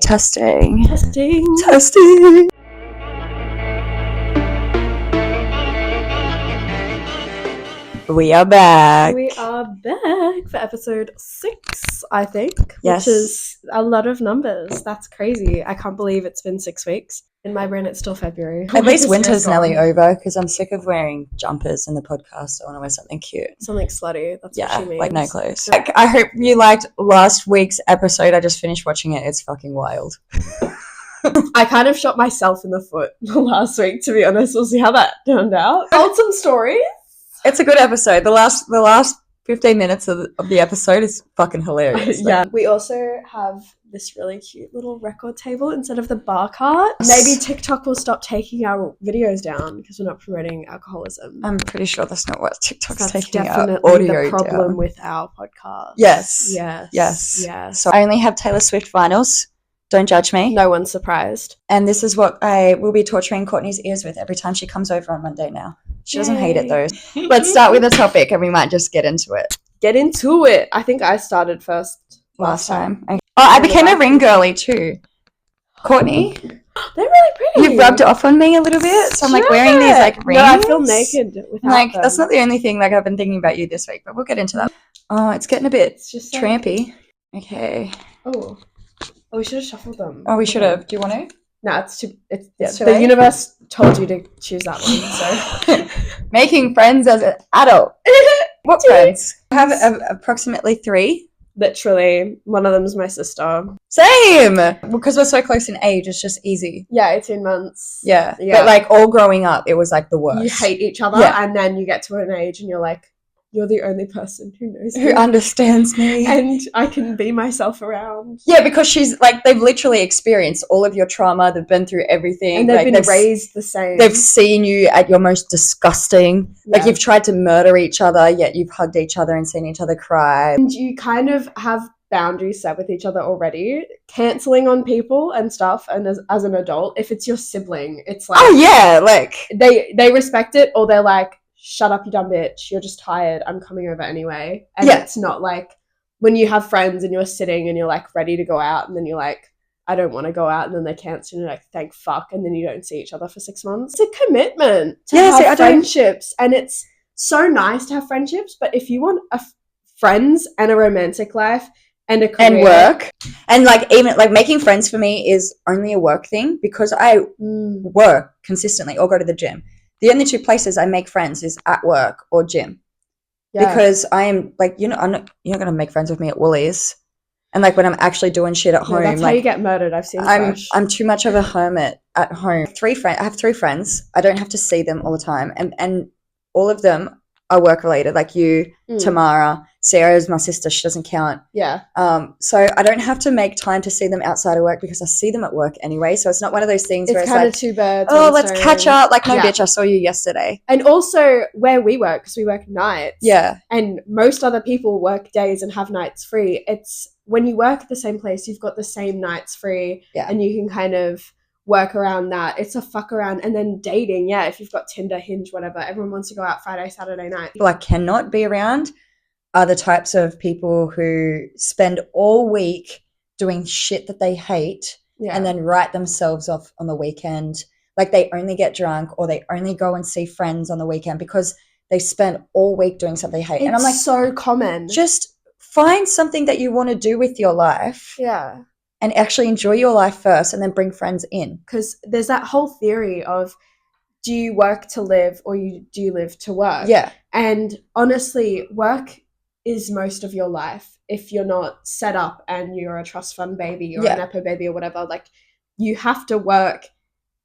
Testing. Testing. Testing. We are back. We are back for episode 6, I think. Yes. Which is a lot of numbers. That's crazy. I can't believe it's been 6 weeks. In my brain, it's still February. At least winter's nearly over because I'm sick of wearing jumpers in the podcast. So I want to wear something cute. Something slutty. That's what she means. Like no clothes. Like, I hope you liked last week's episode. I just finished watching it. It's fucking wild. I kind of shot myself in the foot last week, to be honest. We'll see how that turned out. Told some stories. It's a good episode. The last 15 minutes of the episode is fucking hilarious. Yeah. We also have this really cute little record table instead of the bar cart. Maybe TikTok will stop taking our videos down because we're not promoting alcoholism. I'm pretty sure that's not what TikTok's That's taking definitely our audio the problem down. with our podcast. Yes. Yes. So I only have Taylor Swift vinyls. Don't judge me. No one's surprised. And this is what I will be torturing Courtney's ears with every time she comes over on Monday now. She doesn't hate it though. Let's start with a topic and we might just get into it. Get into it. I think I started first Last time. Okay. Oh, I became a ring girly too. Courtney, they're really pretty. you've rubbed it off on me a little bit. So I'm like wearing these like rings. No, I feel naked without Like them. that's not the only thing like I've been thinking about you this week, but we'll get into that. Oh, it's getting a bit It's just trampy. Okay. Oh, we should have shuffled them. Oh, we should have. Do you want to? No, it's too. It's too the late? universe told you to choose that one. So Making friends as an adult. What friends? I have approximately 3. literally, one of them's my sister. Same! Because we're so close in age, it's just easy. Yeah, 18 months. Yeah. Yeah. But like all growing up, it was like the worst. You hate each other, Yeah. and then you get to an age, and you're like, you're the only person who knows Who me. understands me. And I can be myself around. Yeah, because she's like, they've literally experienced all of your trauma. They've been through everything. And they've like, been raised the same. They've seen you at your most disgusting. Yeah. Like you've tried to murder each other, yet you've hugged each other and seen each other cry. And you kind of have boundaries set with each other already. Cancelling on people and stuff, and as an adult, if it's your sibling, it's like... Oh, yeah, like... They respect it, or they're like, shut up, you dumb bitch, you're just tired, I'm coming over anyway. And Yeah. It's not like when you have friends and you're sitting and you're like ready to go out, and then you're like, I don't want to go out, and then they cancel, and you're like, thank fuck, and then you don't see each other for 6 months. It's a commitment to have friendships, and it's so nice to have friendships, but if you want friends and a romantic life and a career, and work, and like even like making friends for me is only a work thing because I work consistently or go to the gym. The only 2 places I make friends is at work or gym. Yeah. Because I am like, you're not gonna make friends with me at Woolies, and like when I'm actually doing shit at home, that's like how you get murdered. I've seen. I'm too much of a hermit at home. I have 3 friends. I don't have to see them all the time, and all of them are work related. Like you, Tamara, Sarah's my sister. She doesn't count. Yeah. So I don't have to make time to see them outside of work because I see them at work anyway. So it's not one of those things where it's kind like, of 2 birds. oh, let's catch up. Like, no, Yeah. bitch, I saw you yesterday. And also where we work, because we work nights. Yeah. And most other people work days and have nights free. It's when you work at the same place, you've got the same nights free. Yeah. And you can kind of work around that. It's a fuck around. And then dating, yeah, if you've got Tinder, Hinge, whatever, everyone wants to go out Friday, Saturday night. People I cannot be around are the types of people who spend all week doing shit that they hate Yeah. and then write themselves off on the weekend. Like they only get drunk or they only go and see friends on the weekend because they spent all week doing something they hate. It's and I'm like, so common. just find something that you want to do with your life. Yeah. And actually enjoy your life first and then bring friends in. Because there's that whole theory of, do you work to live or do you live to work? Yeah. And honestly, work is most of your life. If you're not set up and you're a trust fund baby or a Nepo baby or whatever, like you have to work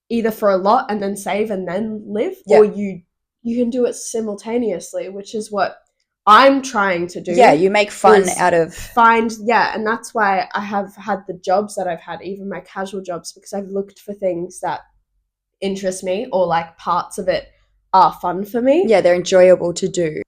either for a lot and then save and then live, or you can do it simultaneously, which is what I'm trying to do. Yeah, you make fun out of... And that's why I have had the jobs that I've had, even my casual jobs, because I've looked for things that interest me or like parts of it are fun for me. Yeah, they're enjoyable to do.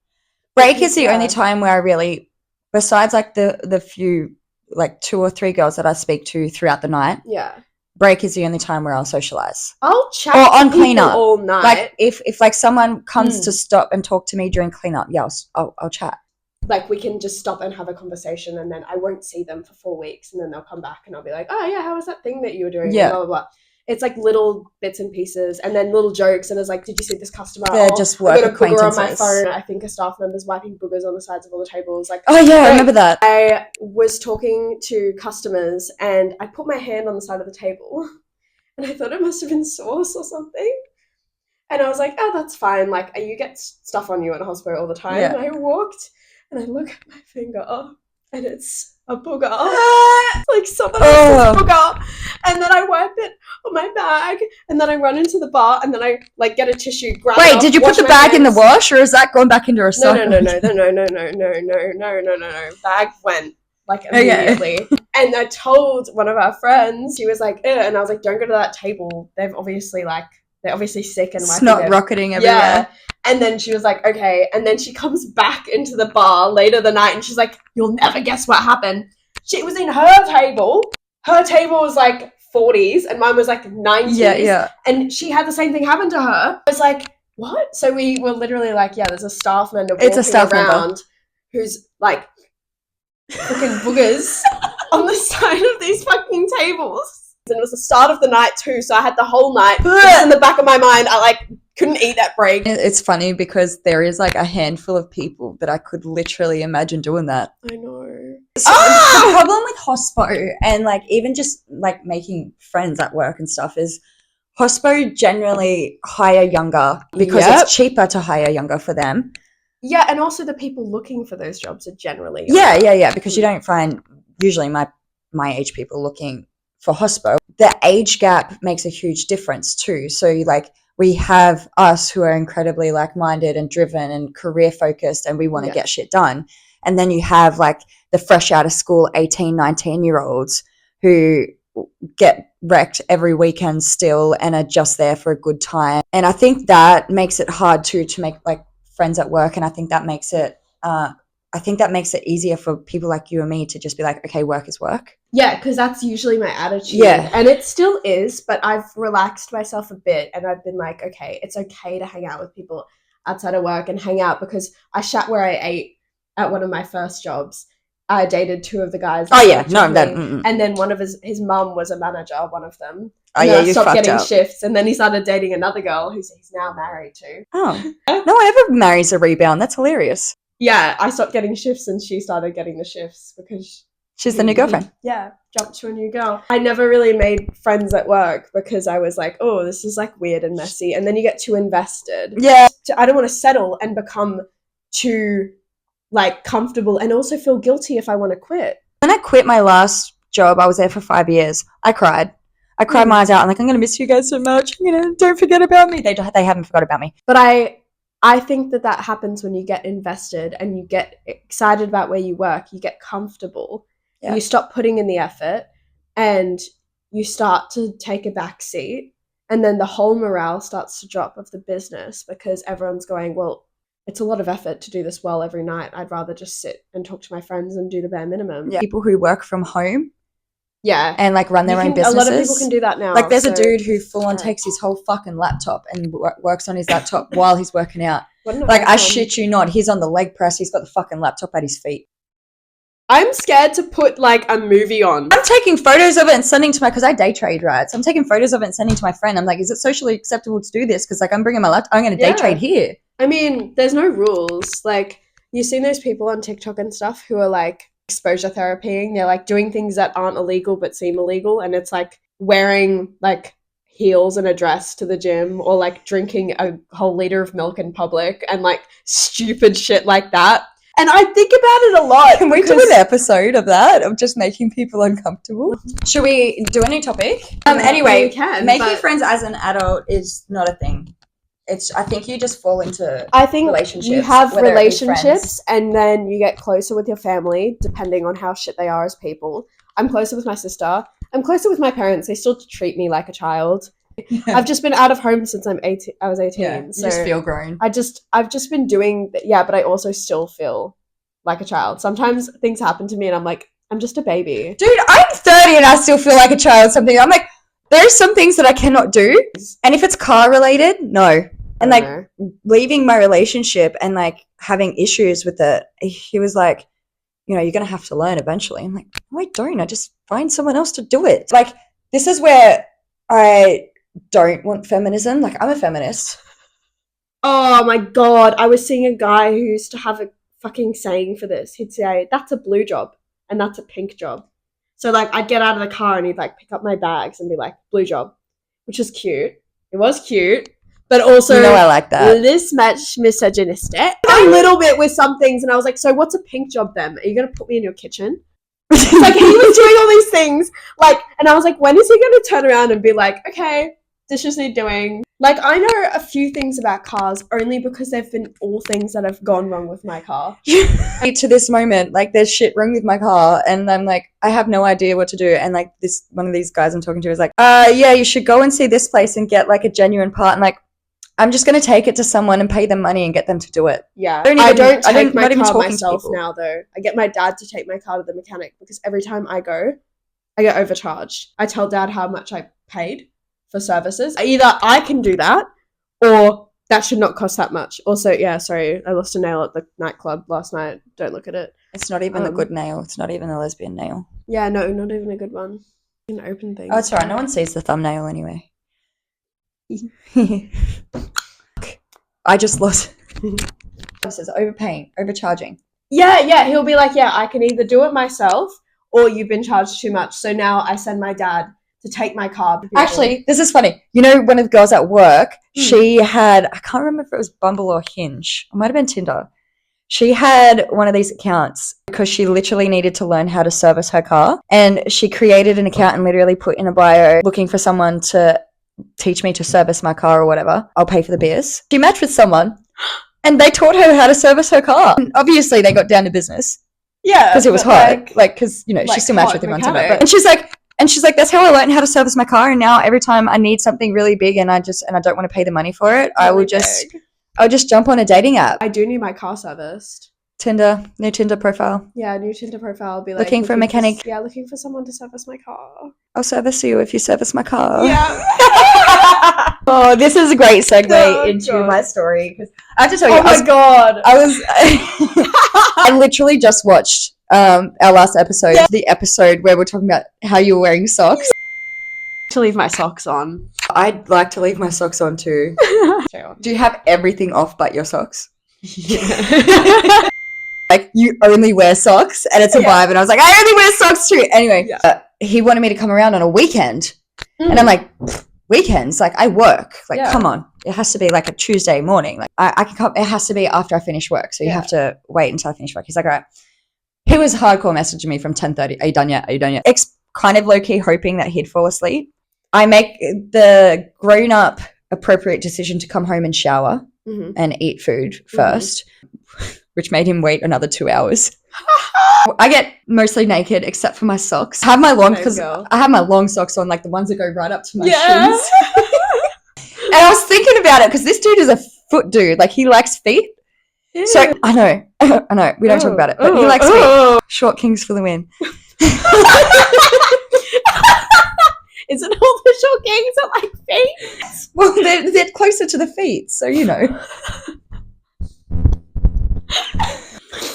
Break is the only time where I really, besides like the few, like 2 or 3 girls that I speak to throughout the night. Yeah. Break is the only time where I'll socialize. I'll chat or to on people cleanup all night. Like if like someone comes to stop and talk to me during cleanup, yeah, I'll chat. like we can just stop and have a conversation, and then I won't see them for 4 weeks, and then they'll come back and I'll be like, oh yeah, how was that thing that you were doing? Yeah. Blah, blah, blah. It's like little bits and pieces, and then little jokes, and it's like, did you see this customer? They're just work I got a booger on my acquaintances. phone. I think a staff member's wiping boogers on the sides of all the tables. Like, oh yeah, I remember that. I was talking to customers, and I put my hand on the side of the table, and I thought it must have been sauce or something. And I was like, oh, that's fine. Like, you get stuff on you at hospital all the time. Yeah. And I walked, and I look at my finger, and it's a booger. Like someone else's booger. And then I wipe it on my bag, and then I run into the bar, and then I like get a tissue, grab it Wait, off, did you put wash the my bag in the hands. wash, or is that going back into recycling? No. Bag went like immediately. And I told one of our friends, she was like, and I was like, don't go to that table. They're obviously sick and it's not rocketing everywhere. Yeah. And then she was like, okay. And then she comes back into the bar later the night, and she's like, you'll never guess what happened. She was in her table. Her table was like 40s, and mine was like 90s. Yeah. And she had the same thing happen to her. I was like, what? So we were literally like, yeah, there's a staff member walking around who's like freaking boogers on the side of these fucking tables. And it was the start of the night too, so I had the whole night. In the back of my mind, I like couldn't eat that break. It's funny because there is like a handful of people that I could literally imagine doing that. I know. So the problem with hospo and like even just like making friends at work and stuff is hospo generally hire younger because it's cheaper to hire younger for them. Yeah, and also the people looking for those jobs are generally younger. Yeah, because you don't find usually my age people looking for hospo. The age gap makes a huge difference too. So like we have us who are incredibly like-minded and driven and career focused, and we want to get shit done. And then you have like the fresh out of school 18, 19-year-olds who get wrecked every weekend still and are just there for a good time. And I think that makes it hard to make like friends at work. And I think that makes it easier for people like you and me to just be like, okay, work is work. Yeah, because that's usually my attitude. Yeah. And it still is, but I've relaxed myself a bit, and I've been like, okay, it's okay to hang out with people outside of work and hang out, because I shat where I ate at one of my first jobs. I dated two of the guys. And then one of his mum was a manager, one of them. And you stopped getting up. shifts, and then he started dating another girl who's he's now married to. Oh, no one ever marries a rebound. That's hilarious. Yeah, I stopped getting shifts, and she started getting the shifts because she's the new girlfriend. Yeah, jumped to a new girl. I never really made friends at work because I was like, oh, this is like weird and messy, and then you get too invested. Yeah, I don't want to settle and become too like comfortable and also feel guilty if I want to quit. When I quit my last job, I was there for 5 years. I cried my eyes out. I'm like, I'm gonna miss you guys so much. Don't forget about me. They haven't forgot about me. But I think that happens when you get invested and you get excited about where you work. You get comfortable. Yeah. You stop putting in the effort, and you start to take a back seat, and then the whole morale starts to drop of the business because everyone's going, well, it's a lot of effort to do this well every night. I'd rather just sit and talk to my friends and do the bare minimum. Yeah. People who work from home. Yeah. And like run their own businesses. A lot of people can do that now. Like there's a dude who full on takes his whole fucking laptop and works on his laptop while he's working out. Like I shit you not, he's on the leg press, he's got the fucking laptop at his feet. I'm scared to put like a movie on. I'm taking photos of it and sending to because I day trade, right? So I'm taking photos of it and sending to my friend. I'm like, is it socially acceptable to do this? Because like I'm bringing my laptop, I'm going to day trade here. I mean, there's no rules. Like you've seen those people on TikTok and stuff who are like exposure therapying. They're like doing things that aren't illegal but seem illegal, and it's like wearing like heels and a dress to the gym, or like drinking a whole liter of milk in public, and like stupid shit like that. And I think about it a lot. Can we do an episode of that, of just making people uncomfortable? Should we do a new topic? Anyway, making friends as an adult is not a thing. I think you just fall into relationships. You have relationships, and then you get closer with your family, depending on how shit they are as people. I'm closer with my sister. I'm closer with my parents. They still treat me like a child. Yeah. I've just been out of home since I was 18. Yeah, you just feel grown. I've just been doing but I also still feel like a child. Sometimes things happen to me and I'm like, I'm just a baby. Dude, I'm 30 and I still feel like a child. I'm like, there's some things that I cannot do. And if it's car related, no. And like leaving my relationship and like having issues with it, he was like, you know, you're going to have to learn eventually. I'm like, no, I don't. I just find someone else to do it. Like, this is where I don't want feminism. Like, I'm a feminist. Oh my God. I was seeing a guy who used to have a fucking saying for this. He'd say, that's a blue job and that's a pink job. So like I'd get out of the car and he'd like pick up my bags and be like, blue job, which is cute. It was cute. But also, you know, I like that. This match misogynistic a little bit with some things. And I was like, so what's a pink job then? Are you going to put me in your kitchen? Like, he was doing all these things. Like, and I was like, when is he going to turn around and be like, okay, dishes need doing? Like, I know a few things about cars only because they've been all things that have gone wrong with my car. To this moment, like, there's shit wrong with my car, and I'm like, I have no idea what to do. And like, this one of these guys I'm talking to is like, yeah, you should go and see this place and get like a genuine part. And like, I'm just going to take it to someone and pay them money and get them to do it. Yeah. I don't take my car myself now, though. I get my dad to take my car to the mechanic because every time I go, I get overcharged. I tell dad how much I paid for services. Either I can do that or that should not cost that much. Also, yeah, sorry, I lost a nail at the nightclub last night. Don't look at it. It's not even a good nail. It's not even a lesbian nail. Yeah, no, not even a good one. You can open things. Oh, it's alright. No one sees the thumbnail anyway. I just lost. It says overpaying, overcharging. Yeah, he'll be like, yeah, I can either do it myself or you've been charged too much. So now I send my dad to take my car. Actually, this is funny. You know, one of the girls at work, she had, I can't remember if it was Bumble or Hinge. It might have been Tinder. She had one of these accounts because she literally needed to learn how to service her car. And she created an account and literally put in a bio looking for someone to teach me to service my car or whatever. I'll pay for the beers. She matched with someone and they taught her how to service her car. And obviously, they got down to business. Yeah. Because it was hot. Like, because, you know, she still matched with him on Tinder. And she's like, that's how I learned how to service my car. And now every time I need something really big and I don't want to pay the money for it, I'll just jump on a dating app. I do need my car serviced. Tinder, new Tinder profile. Yeah, new Tinder profile. I'll be like, looking for a mechanic. Looking for someone to service my car. I'll service you if you service my car. Yeah. Oh, this is a great segue into my story because I have to tell you. Oh my God. I literally just watched our last episode, the episode where we're talking about how you were wearing socks. To leave my socks on. I'd like to leave my socks on too. Do you have everything off but your socks? Yeah. Like, you only wear socks and it's a vibe. And I was like, I only wear socks too. Anyway, he wanted me to come around on a weekend. And I'm like, weekends? Like, I work. Like, come on. It has to be like a Tuesday morning. Like, I can come. It has to be after I finish work. So you have to wait until I finish work. He's like, all right. He was hardcore messaging me from 10:30. Are you done yet? Are you done yet? Kind of low-key hoping that he'd fall asleep. I make the grown-up appropriate decision to come home and shower and eat food first, which made him wait another 2 hours. I get mostly naked except for my socks. I have my long socks on, like the ones that go right up to my shins. And I was thinking about it because this dude is a foot dude. Like, he likes feet. Yeah. So I know. We don't talk about it, but he likes feet. Short kings for the win. Isn't all the short kings that like feet? Well, they're closer to the feet, so you know.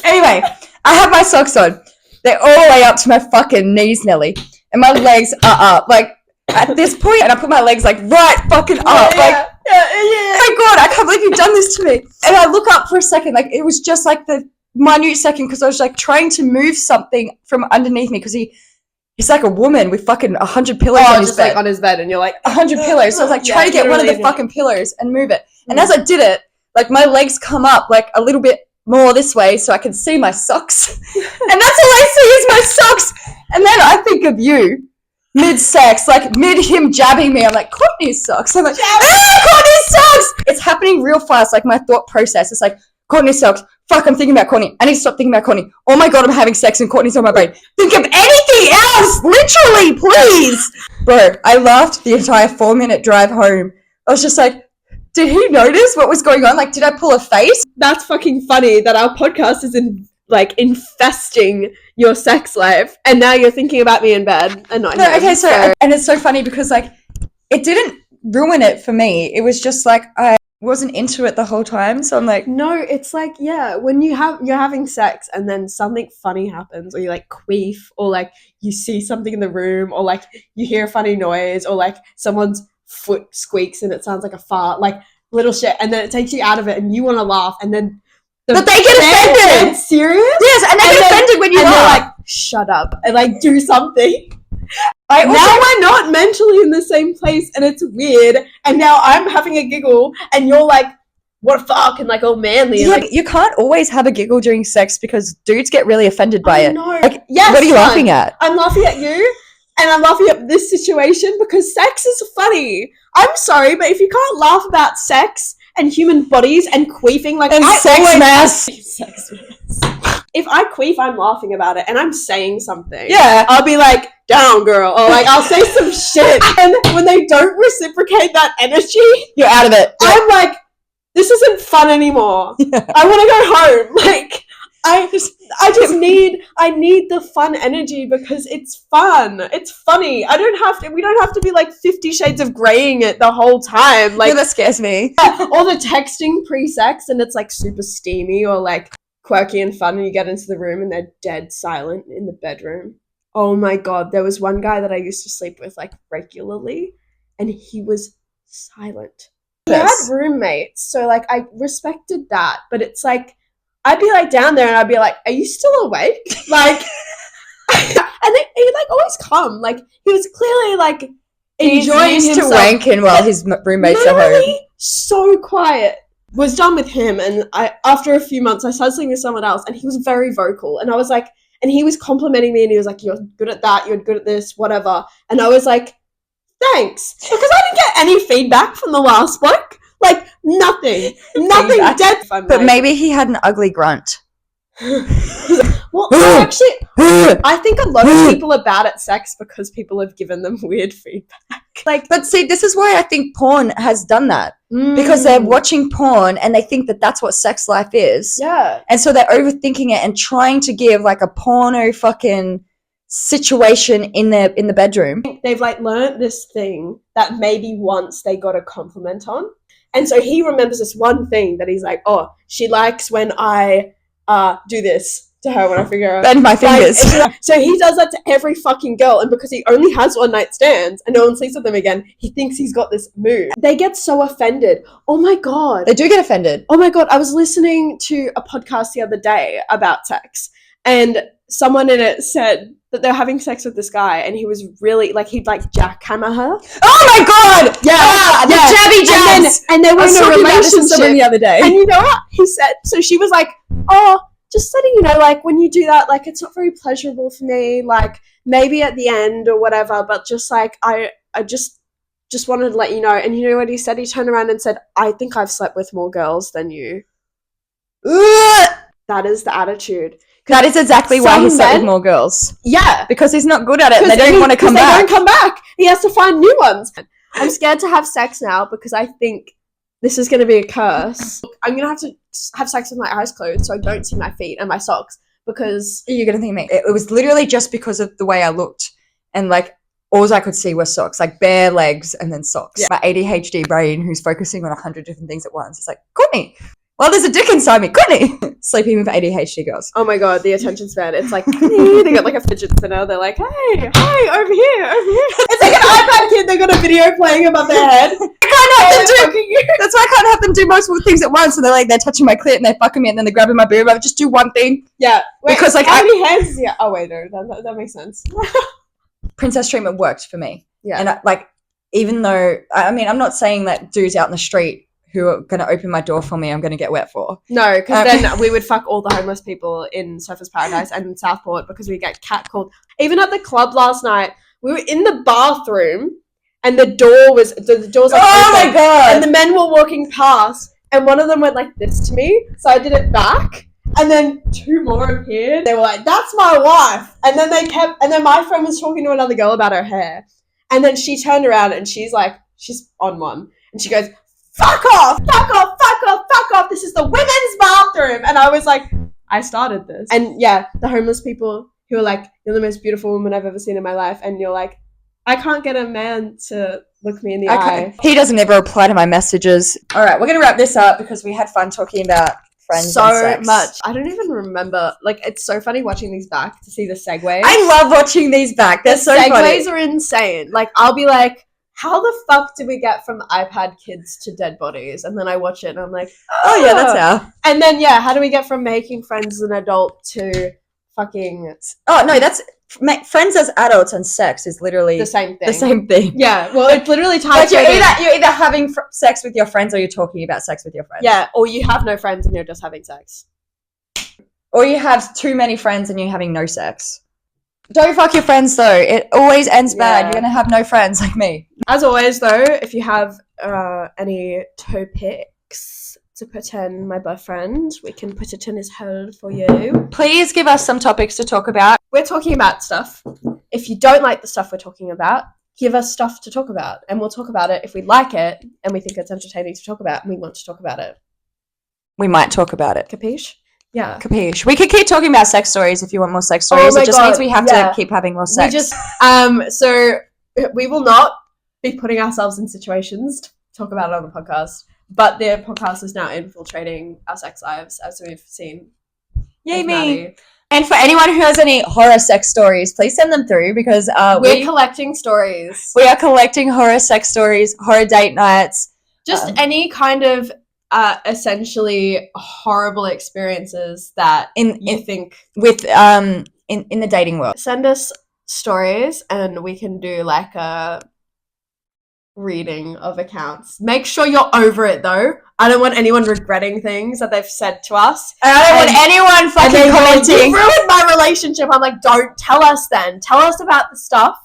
Anyway, I have my socks on. They're all the way up to my fucking knees, Nelly. And my legs are up. Like, at this point, and I put my legs, like, right fucking up. Oh my God, I can't believe you've done this to me. And I look up for a second. Like, it was just, like, the minute second because I was, like, trying to move something from underneath me because he's like a woman with fucking 100 pillows on his bed. Like, on his bed, and you're like, 100 pillows. So I was, like, trying to get one of the fucking pillows and move it. And as I did it, like, my legs come up, like, a little bit more this way so I can see my socks. And that's all I see is my socks. And then I think of you mid-sex, like mid him jabbing me. I'm like, Courtney's socks. I'm like, Courtney's socks. It's happening real fast. Like, my thought process is like, Courtney's socks. Fuck, I'm thinking about Courtney. I need to stop thinking about Courtney. Oh my God, I'm having sex and Courtney's on my brain. Think of anything else. Literally, please. Bro, I laughed the entire 4-minute drive home. I was just like, did he notice what was going on? Like, did I pull a face? That's fucking funny that our podcast is infesting your sex life, and now you're thinking about me in bed and not him. Okay, so and it's so funny because, like, it didn't ruin it for me. It was just like wasn't into it the whole time. So I'm like, no, it's like, yeah, when you're having sex and then something funny happens, or you like queef, or like you see something in the room, or like you hear a funny noise, or like someone's foot squeaks and it sounds like a fart, like little shit, and then it takes you out of it and you want to laugh, and then but they get offended. Serious? Yes, and they get offended when you laugh. laugh. They're like, shut up, and like do something. Now we're not mentally in the same place, and it's weird, and now I'm having a giggle and you're like, what the fuck, and like all manly. Yeah, and like, you can't always have a giggle during sex because dudes get really offended by it. No. Like, yes, what are you laughing at? I'm laughing at you, and I'm laughing at this situation because sex is funny. I'm sorry, but if you can't laugh about sex and human bodies and queefing, like, and sex. If I queef, I'm laughing about it and I'm saying something. Yeah. I'll be like, down, girl, or like I'll say some shit. And when they don't reciprocate that energy, you're out of it. Yeah. I'm like, this isn't fun anymore. Yeah. I want to go home. Like, I need the fun energy because it's fun. It's funny. We don't have to be like 50 Shades of Greying it the whole time. Like, yeah, that scares me. Or the texting pre-sex and it's like super steamy or like quirky and fun, and you get into the room and they're dead silent in the bedroom. Oh my God. There was one guy that I used to sleep with like regularly, and he was silent. He had roommates, so like I respected that, but it's like I'd be like down there and I'd be like, are you still awake? Like, and he'd like always come. Like, he was clearly like enjoying himself. Wanking while his roommates are home. So quiet. Was done with him, and after a few months I started sleeping with someone else, and he was very vocal, and I was like, and he was complimenting me, and he was like, you're good at that, you're good at this, whatever. And I was like, thanks, because I didn't get any feedback from the last bloke. Like, nothing dead fun. But maybe he had an ugly grunt. Well, actually, I think a lot of people are bad at sex because people have given them weird feedback. Like, but see, this is why I think porn has done that. Because they're watching porn and they think that that's what sex life is. Yeah. And so they're overthinking it and trying to give like a porno fucking situation in the bedroom. They've like learned this thing that maybe once they got a compliment on. And so he remembers this one thing that he's like, oh, she likes when I do this to her when I figure out. Bend my fingers. So he does that to every fucking girl, and because he only has one night stands and no one sleeps with them again, he thinks he's got this move. They get so offended. Oh my God. They do get offended. Oh my God. I was listening to a podcast the other day about sex, and someone in it said that they're having sex with this guy, and he was really like, he'd like jackhammer her. Oh my God! Yeah, the jabby jabs. And they were in a relationship the other day. And you know what he said? So she was like, oh, just letting you know, like, when you do that, like, it's not very pleasurable for me, like, maybe at the end or whatever, but just like I just wanted to let you know. And you know what he said? He turned around and said, I think I've slept with more girls than you. That is the attitude. That is exactly why he slept with more girls. Yeah. Because he's not good at it and they don't want to come back. They don't come back. He has to find new ones. I'm scared to have sex now because I think this is going to be a curse. I'm going to have to have sex with my eyes closed so I don't see my feet and my socks, because... You're going to think me. It was literally just because of the way I looked, and like all I could see were socks, like bare legs and then socks. Yeah. My ADHD brain, who's focusing on 100 different things at once, it's like, Courtney, well, there's a dick inside me. Courtney! Sleeping with ADHD girls. Oh my God, the attention span. It's like, they got like a fidget spinner. They're like, hey, over here. It's like an iPad kid. They got a video playing above their head. That's why I can't have them do multiple things at once. So they're touching my clit and they're fucking me and then they're grabbing my boob. I would just do one thing. Yeah. Wait, because like how many hands? Yeah. Oh wait, no, that makes sense. Princess treatment worked for me. Yeah. And even though, I mean, I'm not saying that dudes out in the street who are going to open my door for me, I'm going to get wet for. No, because then we would fuck all the homeless people in Surfers Paradise and in Southport because we get catcalled. Even at the club last night, we were in the bathroom and the door was like oh open, my God! And the men were walking past and one of them went like this to me, so I did it back. And then two more appeared. They were like, that's my wife. And then my friend was talking to another girl about her hair. And then she turned around and she's on one. And she goes, fuck off, this is the women's bathroom. And I was like, I started this. And yeah, the homeless people who are like, you're the most beautiful woman I've ever seen in my life. And you're like, I can't get a man to look me in the eye. He doesn't ever reply to my messages. All right, we're going to wrap this up because we had fun talking about friends so and sex. much. I don't even remember. Like, it's so funny watching these back to see the segues. I love watching these back. They're so funny. Segues are insane. Like, I'll be like, how the fuck did we get from iPad kids to dead bodies? And then I watch it and I'm like, oh yeah, that's how. And then, yeah, how do we get from making friends as an adult to fucking... Oh, no, that's... friends as adults and sex is literally... the same thing. The same thing. Yeah, well, it literally Like, ties you're either having sex with your friends or you're talking about sex with your friends. Yeah, or you have no friends and you're just having sex. Or you have too many friends and you're having no sex. Don't fuck your friends, though. It always ends bad. You're going to have no friends like me. As always, though, if you have any topics to put in my boyfriend, we can put it in his head for you. Please give us some topics to talk about. We're talking about stuff. If you don't like the stuff we're talking about, give us stuff to talk about. And we'll talk about it if we like it and we think it's entertaining to talk about and we want to talk about it. We might talk about it. Capiche? Yeah. Capiche. We could keep talking about sex stories if you want more sex stories. It just means we have to keep having more sex. So we will not be putting ourselves in situations to talk about it on the podcast, but the podcast is now infiltrating our sex lives, as we've seen. Yay me. And for anyone who has any horror sex stories, please send them through because we're collecting stories. We are collecting horror sex stories, horror date nights. Just any kind of essentially horrible experiences that you think with in the dating world. Send us stories and we can do like a reading of accounts. Make sure you're over it though. I don't want anyone regretting things that they've said to us. And I don't want anyone fucking commenting. You ruined my relationship. I'm like, don't tell us then. Tell us about the stuff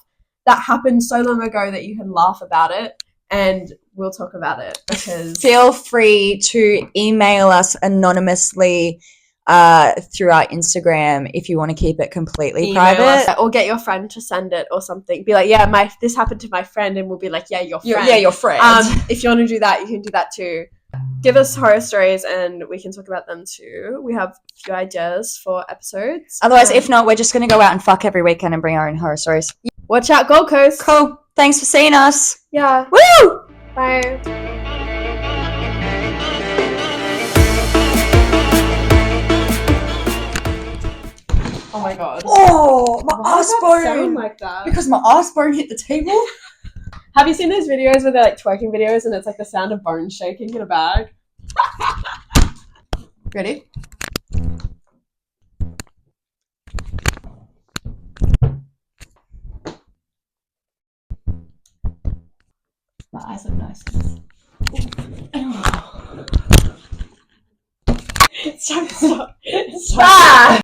that happened so long ago that you can laugh about it and we'll talk about it. Because feel free to email us anonymously through our Instagram if you want to keep it completely private, or get your friend to send it or something. Be like, yeah, this happened to my friend, and we'll be like, yeah, your friend. Yeah, your friend. If you want to do that, you can do that too. Give us horror stories and we can talk about them too. We have a few ideas for episodes. Otherwise, if not, we're just going to go out and fuck every weekend and bring our own horror stories. Watch out, Gold Coast. Cool. Thanks for seeing us. Yeah. Woo! Bye. Oh my god. Oh, my ass bone. Sound like that? Because my ass bone hit the table. Have you seen those videos where they're like twerking videos and it's like the sound of bones shaking in a bag? Ready? My eyes look nice. Stop. Stop.